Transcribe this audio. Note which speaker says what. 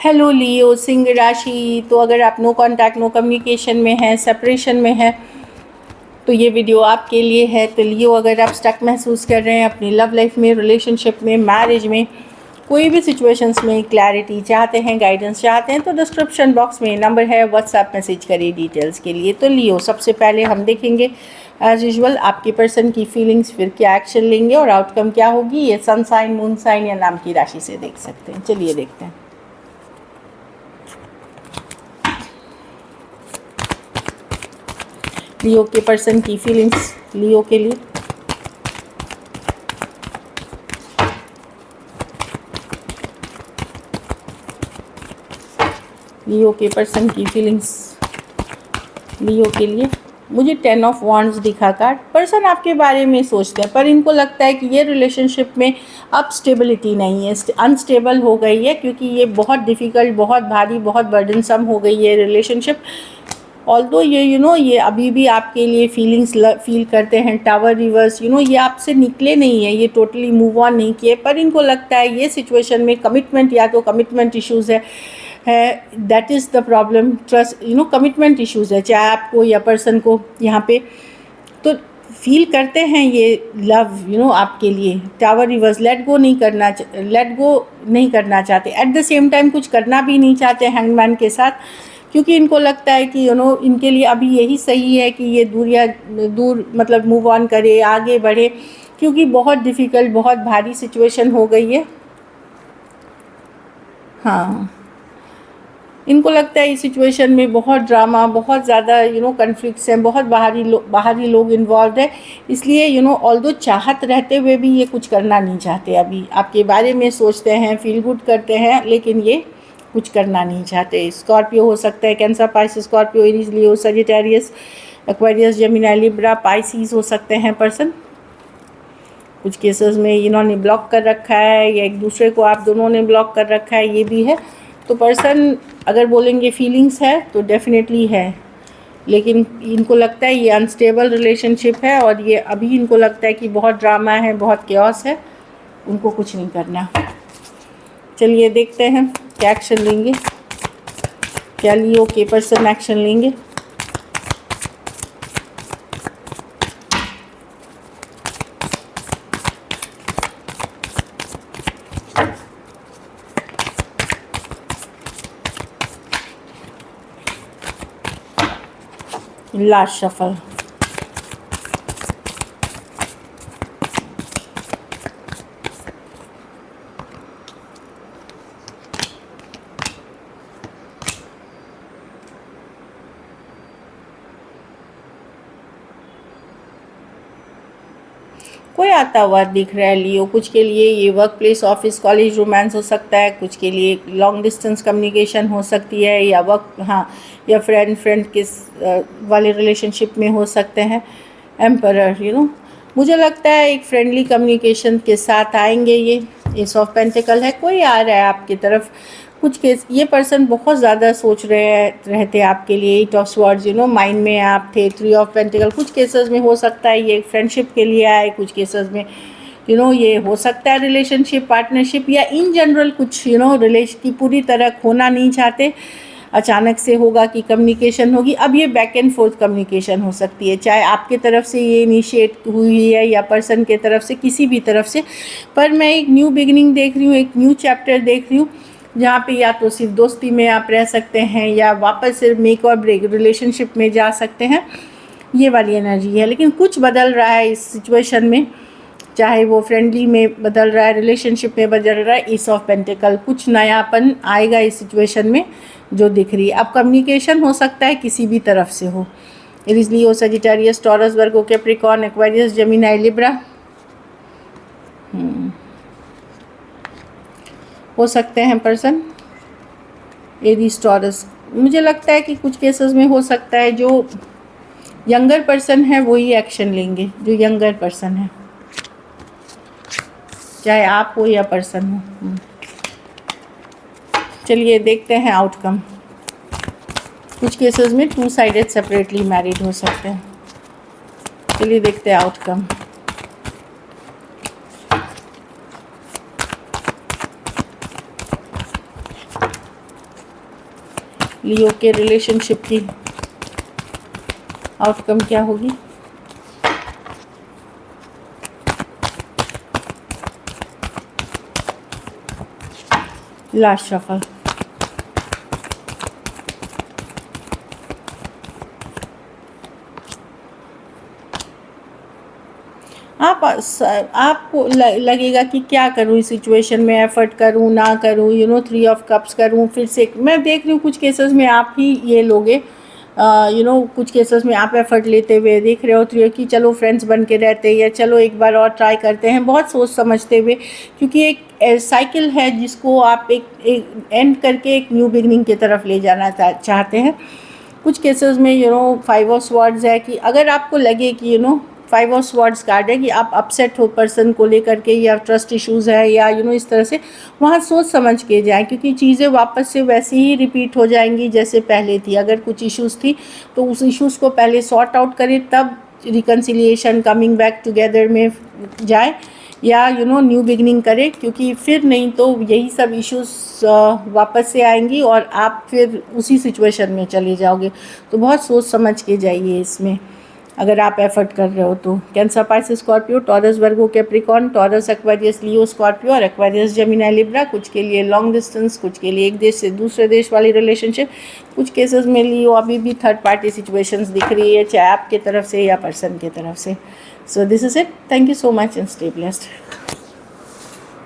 Speaker 1: Hello लियो, सिंह राशि। तो अगर आप नो कांटेक्ट नो कम्युनिकेशन में हैं, सेपरेशन में हैं, तो ये वीडियो आपके लिए है। तो लियो, अगर आप स्टक महसूस कर रहे हैं अपनी लव लाइफ में, रिलेशनशिप में, मैरिज में, कोई भी सिचुएशंस में क्लैरिटी चाहते हैं, गाइडेंस चाहते हैं, तो डिस्क्रिप्शन बॉक्स में नंबर है, व्हाट्सएप मैसेज करिए डिटेल्स के लिए। तो लियो, सबसे पहले हम देखेंगे एज यूजुअल आपके पर्सन की फीलिंग्स, फिर क्या एक्शन लेंगे और आउटकम क्या होगी, ये सन साइन, मून साइन या नाम की राशि से देख सकते हैं। चलिए देखते हैं। लियो के पर्सन की फीलिंग्स लियो के लिए। लियो के पर्सन की फीलिंग्स लियो के लिए। मुझे 10 ऑफ वॉन्ड्स दिखा कार्ड। पर्सन आपके बारे में सोचते हैं, पर इनको लगता है कि ये रिलेशनशिप में अब स्टेबिलिटी नहीं है, अनस्टेबल हो गई है, क्योंकि ये बहुत डिफ़िकल्ट, बहुत भारी, बहुत बर्डनसम हो गई है रिलेशनशिप। ऑल्दो ये ये अभी भी आपके लिए फीलिंग्स फील करते हैं। टावर रिवर्स, ये आपसे निकले नहीं है, ये टोटली मूव ऑन नहीं किए, पर इनको लगता है ये सिचुएशन में कमिटमेंट, या तो कमिटमेंट इश्यूज़ है, that is the problem. Trust, commitment issues है, चाहे आपको या पर्सन को यहाँ पे। तो फील करते हैं ये लव आपके लिए। टावर रिवर्स, लेट गो नहीं करना चाहते, एट द सेम टाइम कुछ करना भी नहीं चाहते हैंगमैन के साथ, क्योंकि इनको लगता है कि इनके लिए अभी यही सही है कि ये दूर मतलब मूव ऑन करे, आगे बढ़े, क्योंकि बहुत डिफ़िकल्ट, बहुत भारी सिचुएशन हो गई है। हाँ, इनको लगता है इस सिचुएशन में बहुत ड्रामा, बहुत ज़्यादा कन्फ्लिक्ट्स हैं, बहुत बाहरी लोग इन्वॉल्व है, इसलिए ऑल्दो चाहत रहते हुए भी ये कुछ करना नहीं चाहते। अभी आपके बारे में सोचते हैं, फील गुड करते हैं, लेकिन ये कुछ करना नहीं चाहते। स्कॉर्पियो हो सकता है, Cancer, Pisces, Scorpio, Aries, Leo, Sagittarius, Aquarius, Gemini, Libra, Pisces हो सकते हैं पर्सन। कुछ केसेस में इन्होंने ब्लॉक कर रखा है, या एक दूसरे को आप दोनों ने ब्लॉक कर रखा है, ये भी है। तो पर्सन अगर बोलेंगे फीलिंग्स है तो डेफिनेटली है, लेकिन इनको लगता है ये अनस्टेबल रिलेशनशिप है, और ये अभी इनको लगता है कि बहुत ड्रामा है, बहुत केओस है, उनको कुछ नहीं करना। चलिए देखते हैं क्या एक्शन लेंगे, क्या लियो के पर्सन एक्शन लेंगे। Last shuffle. कोई आता हुआ दिख रहा है लियो। कुछ के लिए ये work place, office, college, romance हो सकता है। कुछ के लिए लॉन्ग डिस्टेंस कम्युनिकेशन हो सकती है, या या फ्रेंड के वाले रिलेशनशिप में हो सकते हैं। एम्परर, मुझे लगता है एक फ्रेंडली कम्युनिकेशन के साथ आएंगे ये। एस ऑफ पेंटिकल है, कोई आ रहा है आपकी तरफ। कुछ केस ये पर्सन बहुत ज़्यादा सोच रहते आपके लिए। 8 ऑफ स्वॉर्ड्स, माइंड में आप थे। 3 ऑफ पेंटिकल, कुछ केसेस में हो सकता है ये फ्रेंडशिप के लिए आए, कुछ केसेस में ये हो सकता है रिलेशनशिप, पार्टनरशिप, या इन जनरल कुछ रिलेशन की पूरी तरह खोना नहीं चाहते। अचानक से होगा कि कम्युनिकेशन होगी। अब ये बैक एंड फोर्थ कम्युनिकेशन हो सकती है, चाहे आपके तरफ से ये इनिशिएट हुई है या पर्सन के तरफ से, किसी भी तरफ से। पर मैं एक न्यू बिगिनिंग देख रही हूँ, एक न्यू चैप्टर देख रही हूँ, जहाँ पे या तो सिर्फ दोस्ती में आप रह सकते हैं, या वापस से मेक और ब्रेक रिलेशनशिप में जा सकते हैं। ये वाली एनर्जी है, लेकिन कुछ बदल रहा है इस सिचुएशन में, चाहे वो फ्रेंडली में बदल रहा है, रिलेशनशिप में बदल रहा है। एस ऑफ पेंटिकल, कुछ नयापन आएगा इस सिचुएशन में जो दिख रही है। अब कम्युनिकेशन हो सकता है किसी भी तरफ से हो। एरीज, लियो, सजिटेरियस, टॉरस, वर्गो, कैप्रिकॉर्न, एक्वेरियस, जेमिनी, लिब्रा हो सकते हैं पर्सन। एरीज, टॉरस, मुझे लगता है कि कुछ केसेस में हो सकता है जो यंगर पर्सन है वही एक्शन लेंगे, जो यंगर पर्सन है, चाहे आप हो या पर्सन हो। चलिए देखते हैं आउटकम। कुछ केसेस में 2 साइडेड सेपरेटली मैरिड हो सकते हैं। चलिए देखते हैं आउटकम। लियो के रिलेशनशिप की आउटकम क्या होगी। Last shuffle. आपको लगेगा कि क्या करूँ इस सिचुएशन में, एफर्ट करूँ ना करूँ, 3 ऑफ कप्स करूँ। फिर से मैं देख रही हूँ कुछ केसेस में आप ही ये लोगे, कुछ केसेस में आप एफर्ट लेते हुए देख रहे हो कि चलो फ्रेंड्स बन के रहते हैं, या चलो एक बार और ट्राई करते हैं, बहुत सोच समझते हुए, क्योंकि एक साइकिल है जिसको आप एक एंड करके एक न्यू बिगनिंग की तरफ ले जाना चाहते हैं। कुछ केसेस में 5 ऑफ स्वॉर्ड्स है कि अगर आपको लगे कि 5 ऑफ स्वॉर्ड्स कार्ड है कि आप अपसेट हो पर्सन को लेकर के, या ट्रस्ट इश्यूज़ है, या इस तरह से, वहाँ सोच समझ के जाएं, क्योंकि चीज़ें वापस से वैसे ही रिपीट हो जाएंगी जैसे पहले थी। अगर कुछ इश्यूज़ थी तो उस इश्यूज़ को पहले सॉर्ट आउट करें, तब रिकन्सिलिएशन, कमिंग बैक टुगेदर में जाए, या न्यू बिगनिंग करें, क्योंकि फिर नहीं तो यही सब इश्यूज़ वापस से आएंगी और आप फिर उसी सिचुएशन में चले जाओगे। तो बहुत सोच समझ के जाइए इसमें, अगर आप एफर्ट कर रहे हो तो। कैंसर, पाइसेस, स्कॉर्पियो, टॉरस, वर्गो, कैप्रिकॉर्न, टॉरस, एक्वेरियस, लियो, स्कॉर्पियो और एक्वेरियस, जेमिनी, लिब्रा। कुछ के लिए लॉन्ग डिस्टेंस, कुछ के लिए एक देश से दूसरे देश वाली रिलेशनशिप। कुछ केसेस में लियो अभी भी थर्ड पार्टी सिचुएशंस दिख रही है, चाहे आपके तरफ से या पर्सन की तरफ से। So this is it. Thank you so much and stay blessed.